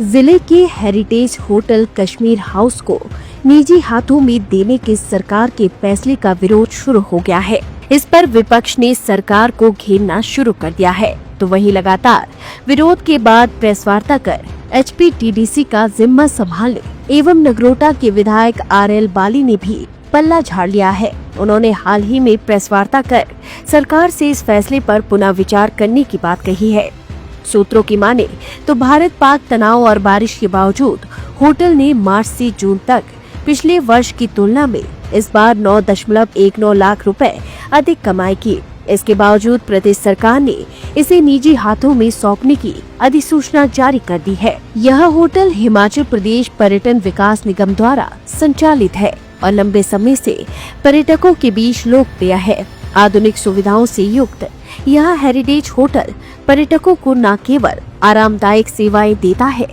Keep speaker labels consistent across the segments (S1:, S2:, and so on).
S1: जिले के heritage hotel Kashmir house को निजी हाथों में देने के सरकार के फैसले का विरोध शुरू हो गया है। इस पर विपक्ष ने सरकार को घेरना शुरू कर दिया है, तो वहीं लगातार विरोध के बाद प्रेस वार्ता कर एचपीटीडीसी का जिम्मा संभालने एवं नगरोटा के विधायक आरएल बाली ने भी पल्ला झाड़ लिया है। उन्होंने हाल ही में प्रेस वार्ता कर सरकार से इस फैसले पर पुनः विचार करने की बात कही है। सूत्रों की माने तो भारत पाक तनाव और बारिश के बावजूद होटल ने मार्च से जून तक पिछले वर्ष की तुलना में इस बार 9.19 लाख रुपए अधिक कमाई की। इसके बावजूद प्रदेश सरकार ने इसे निजी हाथों में सौंपने की अधिसूचना जारी कर दी है। यह होटल हिमाचल प्रदेश पर्यटन विकास निगम द्वारा संचालित है और लंबे समय से पर्यटकों के बीच लोकप्रिय है। आधुनिक सुविधाओं से युक्त यह हेरिटेज होटल पर्यटकों को न केवल आरामदायक सेवाएं देता है,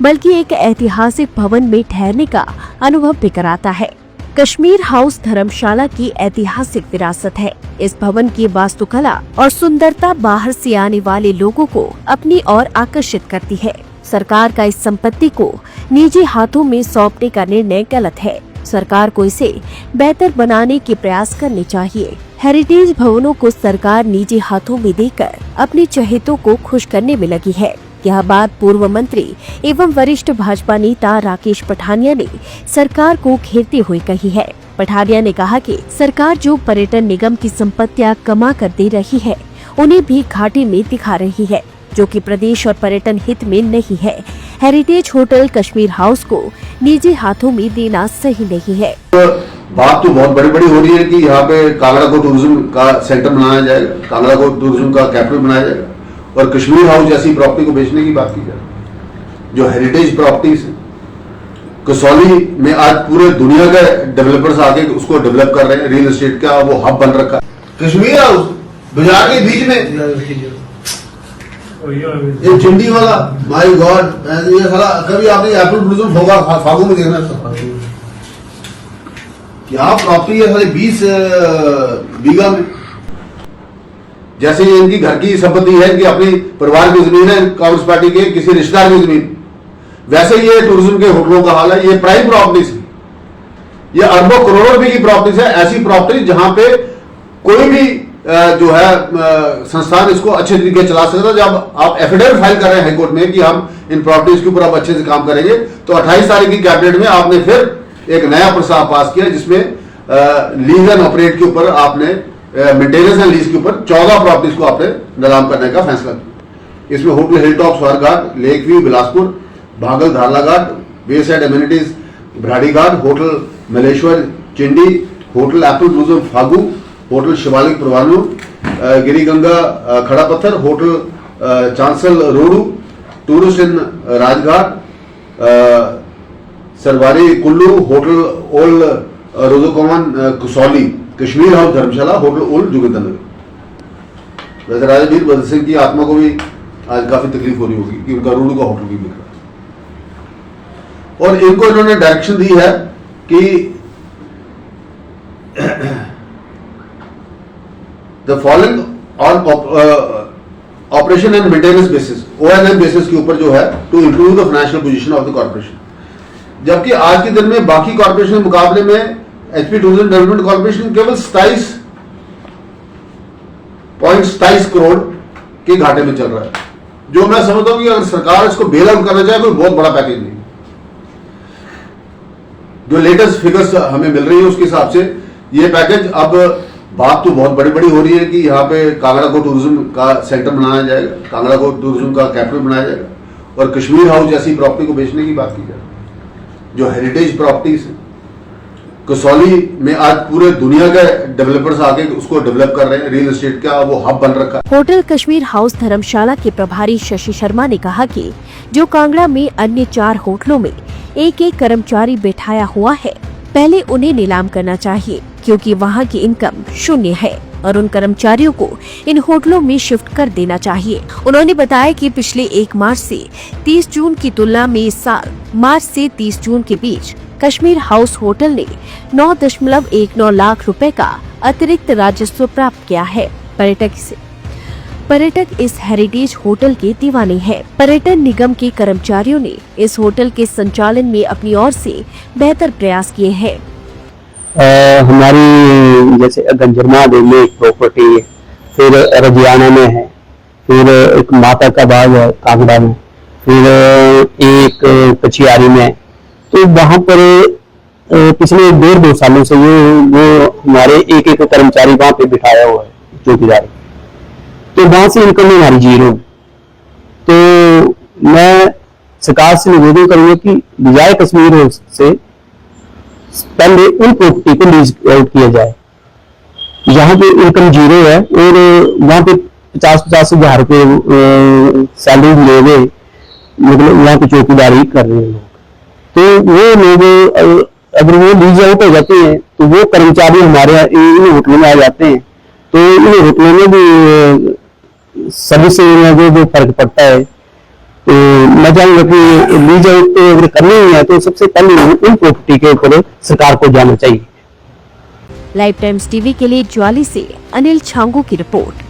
S1: बल्कि एक ऐतिहासिक भवन में ठहरने का अनुभव भी कराता है। कश्मीर हाउस धर्मशाला की ऐतिहासिक विरासत है। इस भवन की वास्तुकला और सुंदरता बाहर से आने वाले लोगों को अपनी ओर आकर्षित करती है। सरकार का इस संपत्ति को निजी हाथों में सौंपने का निर्णय गलत है। सरकार को इसे बेहतर बनाने के प्रयास करने चाहिए। हेरिटेज भवनों को सरकार निजी हाथों में देकर अपने चहेतों को खुश करने में लगी है। यह बात पूर्व मंत्री एवं वरिष्ठ भाजपा नेता राकेश पठानिया ने सरकार को घेरते हुए कही है। पठानिया ने कहा कि सरकार जो पर्यटन निगम की संपत्तियां कमा कर दे रही है, उन्हें भी घाटे में दिखा रही है, जो कि प्रदेश और पर्यटन हित में नहीं है। हेरिटेज होटल कश्मीर हाउस को निजी हाथों में देना सही नहीं है।
S2: बात तो बहुत बड़ी बड़ी हो रही है कि यहाँ पे कांगड़ा को टूरिज्म का सेंटर बनाया जाएगा, कांगड़ा को टूरिज्म का कैपिटल बनाया जाएगा और कश्मीर हाउस जैसी प्रॉपर्टी को बेचने की बात की जाए। जो हेरिटेज प्रॉपर्टीज है, कसौली में आज पूरे दुनिया के डेवलपर्स आके उसको डेवलप कर रहे हैं, रियल एस्टेट का वो हब बन रखा है। कश्मीर हाउस बाजार के बीच में ये चिंडी वाला, माय गॉड, ये साला कभी आपने एप्पल टूरिज्म होगा फागू में देखना क्या प्रॉपर्टी है, साले 20 बीघा में। जैसे ये इनकी घर की संपत्ति है कि अपनी परिवार की जमीन है, कांग्रेस पार्टी के किसी रिश्तेदार की जमीन, वैसे ये टूरिज्म के होटलों का हाल है। ये प्राइम प्रॉपर्टीज, ये अरबों करोड़ों रुपए की प्रॉपर्टीज है, ऐसी प्रॉपर्टी जहां पे कोई भी जो है संस्थान इसको अच्छे तरीके चला सकता है। जब आप एफिडेविट फाइल कर रहे हैं हाईकोर्ट में कि हम इन प्रॉपर्टीज के ऊपर अब अच्छे से काम करेंगे, तो 28 तारीख की कैबिनेट में आपने फिर एक नया प्रस्ताव पास किया जिसमें लीज एंड ऑपरेट के ऊपर आपने मेंटेनेंस एंड लीज के ऊपर 14 प्रॉपर्टीज को आपने नीलाम करने का फैसला किया। इसमें hotel hilltop Swarghat, lake view Bilaspur, Bhagal Darlaghat, wayside amenities Bhararighat, hotel Maleshwar Chindi, hotel apple tourism Fagu, hotel Shivalik Parwanoo, Giriganga Khada Patthar, hotel Chanshal Rohru, tourist inn Rajghat, Sarvari Kullu, hotel old roscommon Kasauli, Kashmir house Dharamshala, hotel old Jogindernagar. वैसे राजा वीर भद्र सिंह की आत्मा को भी आज काफी तकलीफ हो रही होगी कि उनका रोडू का होटल भी बिक रहा है। और इनको इन्होंने डायरेक्शन दी है कि the following on operation and maintenance basis, ONM basis के ऊपर जो है to improve the financial position of the corporation. जबकि आज के दिन में बाकी कॉर्पोरेशन के मुकाबले में एचपी टूरिज्म डेवलपमेंट कॉर्पोरेशन केवल 27.27 करोड़ के घाटे में चल रहा है, जो मैं समझता हूं कि अगर सरकार इसको बेल आउट करना चाहे तो बहुत बड़ा पैकेज नहीं। जो लेटेस्ट फिगर्स हमें मिल रही है उसके हिसाब से ये पैकेज, अब बात तो बहुत बड़ी बड़ी हो रही है कि यहाँ पे कांगड़ा को टूरिज्म का सेंटर बनाया जाएगा, कांगड़ा को टूरिज्म का कैपिटल बनाया जाएगा और कश्मीर हाउस जैसी प्रॉपर्टी को बेचने की बात की जाए। जो हेरिटेज प्रॉपर्टीज है, कसौली में आज पूरे दुनिया के डेवलपर्स आके उसको डेवलप कर रहे हैं, रियल एस्टेट का वो हब बन रखा है।
S1: होटल कश्मीर हाउस धर्मशाला के प्रभारी शशि शर्मा ने कहा कि जो कांगड़ा में अन्य 4 होटलों में एक एक कर्मचारी बैठाया हुआ है, पहले उन्हें नीलाम करना चाहिए, क्योंकि वहां की इनकम शून्य है और उन कर्मचारियों को इन होटलों में शिफ्ट कर देना चाहिए। उन्होंने बताया कि पिछले 1 मार्च से 30 जून की तुलना में इस साल मार्च से 30 जून के बीच कश्मीर हाउस होटल ने 9.19 लाख रुपए का अतिरिक्त राजस्व प्राप्त किया है। पर्यटक इस हेरिटेज होटल के दीवाने हैं। पर्यटन निगम के कर्मचारियों ने इस होटल के संचालन में अपनी ओर से बेहतर प्रयास किए हैं।
S3: हमारी जैसे गंजर महादेव में एक प्रॉपर्टी है, फिर रजियाना में है, फिर एक माता का बाग है कांगड़ा में, फिर एक कचियारी में है। तो वहां पर पिछले 1.5-2 सालों से वो हमारे एक कर्मचारी वहां पे बिठाया हुआ है चौकीदारी, तो वहां से इनकम हमारी जीरो। तो मैं सरकार से निवेदन करूंगा कि बजाय कश्मीर से पहले उन प्रॉपर्टी को लीज आउट किया जाए जहां पे इनकम जीरो है, और वहां पे 50-50 हजार रुपये सैलरी ले हुए मतलब वहां पे चौकीदारी कर रहे हैं लोग। तो वो लोग अगर वो लीज आउट हो जाते हैं तो वो कर्मचारी हमारे इन होटलों में आ जाते हैं, तो इन होटलों में भी सर्विस में जो फर्क पड़ता है। तो मैं चाहूंगा कि लीज आउट अगर करनी ही है तो सबसे पहले उन प्रॉपर्टी के ऊपर सरकार को जाना चाहिए।
S1: लाइव टाइम्स टीवी के लिए ज्वाली से अनिल छांगू की रिपोर्ट।